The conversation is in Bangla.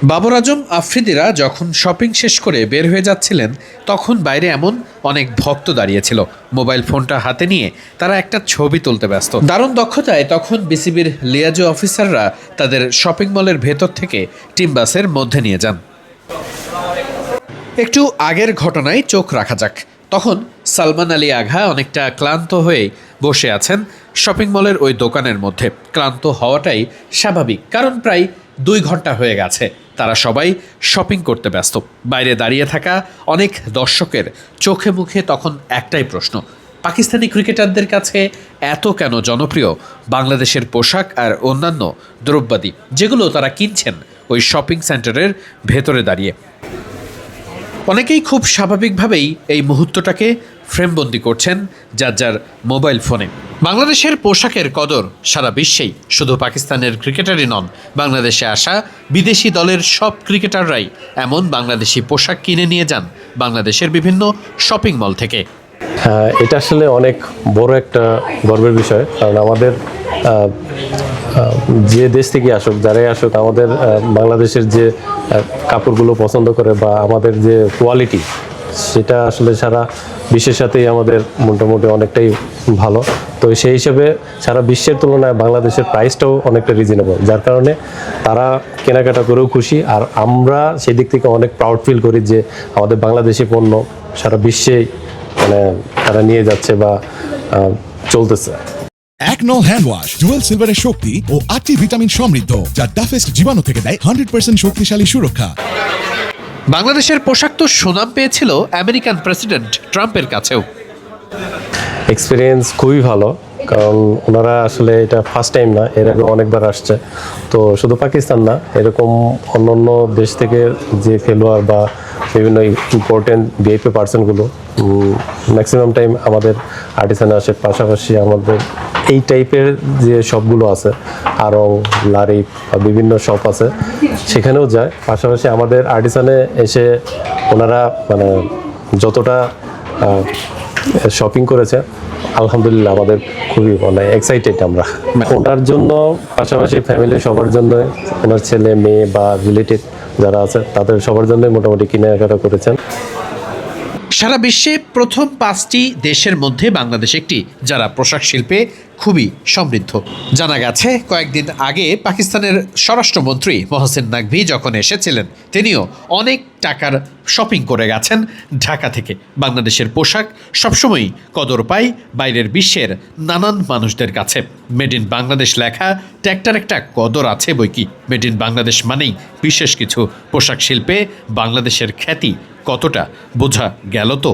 বাবর আজম আফ্রিদিরা যখন শপিং শেষ করে বের হয়ে যাচ্ছিলেন, তখন বাইরে এমন অনেক ভক্ত দাঁড়িয়েছিল। মোবাইল ফোনটা হাতে নিয়ে তারা একটা ছবি তুলতে ব্যস্ত। দারুণ দক্ষতায় তখন বিসিবির লিয়াজো অফিসাররা তাদের শপিং মলের ভেতর থেকে টিম বাসের মধ্যে নিয়ে যান। একটু আগের ঘটনায় চোখ রাখা যাক। তখন সালমান আলী আঘা অনেকটা ক্লান্ত হয়ে বসে আছেন শপিং মলের ওই দোকানের মধ্যে। ক্লান্ত হওয়াটাই স্বাভাবিক, কারণ প্রায় 2 ঘন্টা হয়ে গেছে তারা সবাই শপিং করতে ব্যস্ত। বাইরে দাঁড়িয়ে থাকা অনেক দর্শকের চোখে মুখে তখন একটাই প্রশ্ন, পাকিস্তানি ক্রিকেটারদের কাছে এত কেন জনপ্রিয় বাংলাদেশের পোশাক আর অন্যান্য দ্রব্যাদি, যেগুলো তারা কিনছেন ওই শপিং সেন্টারের ভেতরে দাঁড়িয়ে। অনেকেই খুব স্বাভাবিকভাবেই এই মুহূর্তটাকে ফ্রেমবন্দি করছেন যার যার মোবাইল ফোনে। বাংলাদেশের পোশাকের কদর সারা বিশ্বেই, শুধু পাকিস্তানের ক্রিকেটারই নন, বাংলাদেশে আসা বিদেশি দলের সব ক্রিকেটাররাই এমন বাংলাদেশি পোশাক কিনে নিয়ে যান বাংলাদেশের বিভিন্ন শপিং মল থেকে। এটা আসলে অনেক বড় একটা গর্বের বিষয়, কারণ আমাদের যে দেশ থেকে আসুক, যারাই আসুক, আমাদের বাংলাদেশের যে কাপড়গুলো পছন্দ করে বা আমাদের যে কোয়ালিটি, সেটা আসলে সারা বিশ্বের সাথেই আমাদের মোটামুটি অনেকটাই ভালো। তো সেই হিসেবে সারা বিশ্বের তুলনায় বাংলাদেশের প্রাইসটাও অনেকটা রিজনেবল, যার কারণে তারা কেনাকাটা করেও খুশি। আর আমরা সেই দিক থেকে অনেক প্রাউড ফিল করি যে আমাদের বাংলাদেশি পণ্য সারা বিশ্বে মানে তারা নিয়ে যাচ্ছে বা চলতেছে। একনল হ্যান্ড ওয়াশ ডুয়েল সিলভারের শক্তি ও 8টি ভিটামিন সমৃদ্ধ, যা টাফেস্ট জীবাণু থেকে দেয় 100% শক্তিশালী সুরক্ষা। বাংলাদেশের পোশাক তো সুনাম পেয়েছিল আমেরিকান প্রেসিডেন্ট ট্রাম্পের কাছেও। এক্সপিরিয়েন্স খুবই ভালো, কারণ ওনারা আসলে এটা ফার্স্ট টাইম না, এর আগে অনেকবার আসছে। তো শুধু পাকিস্তান না, এরকম অন্য দেশ থেকে যে খেলোয়াড় বা বিভিন্ন ইম্পর্টেন্ট ভিআইপি পার্সনগুলো ম্যাক্সিমাম টাইম আমাদের আর্টিসানে আসে। পাশাপাশি আমাদের এই টাইপের যে শপগুলো আছে, আরং, লারিফ বা বিভিন্ন শপ আছে, সেখানেও যায়। পাশাপাশি আমাদের আর্টিসানে এসে ওনারা মানে যতটা শপিং করেছে, আলহামদুলিল্লাহ আমাদের খুবই মানে এক্সাইটেড আমরা ওনার জন্য। পাশাপাশি ফ্যামিলি সবার জন্য, ওনার ছেলে মেয়ে বা রিলেটিভ যারা আছে তাদের সবার জন্যই মোটামুটি কেনাকাটা করেছেন। সারা বিশ্বে প্রথম 5টি দেশের মধ্যে বাংলাদেশ একটি যারা পোশাক শিল্পে খুবই সমৃদ্ধ। জানা গেছে কয়েকদিন আগে পাকিস্তানের স্বরাষ্ট্রমন্ত্রী মহসিন নাকভি যখন এসেছিলেন, তিনিও অনেক টাকার শপিং করে গেছেন ঢাকা থেকে। বাংলাদেশের পোশাক সবসময়ই কদর পায় বাইরের বিশ্বের নানান মানুষদের কাছে। মেড ইন বাংলাদেশ লেখা ট্যাগটার একটা কদর আছে বইকি। মেড ইন বাংলাদেশ মানেই বিশেষ কিছু। পোশাক শিল্পে বাংলাদেশের খ্যাতি কতটা বোঝা গেল তো।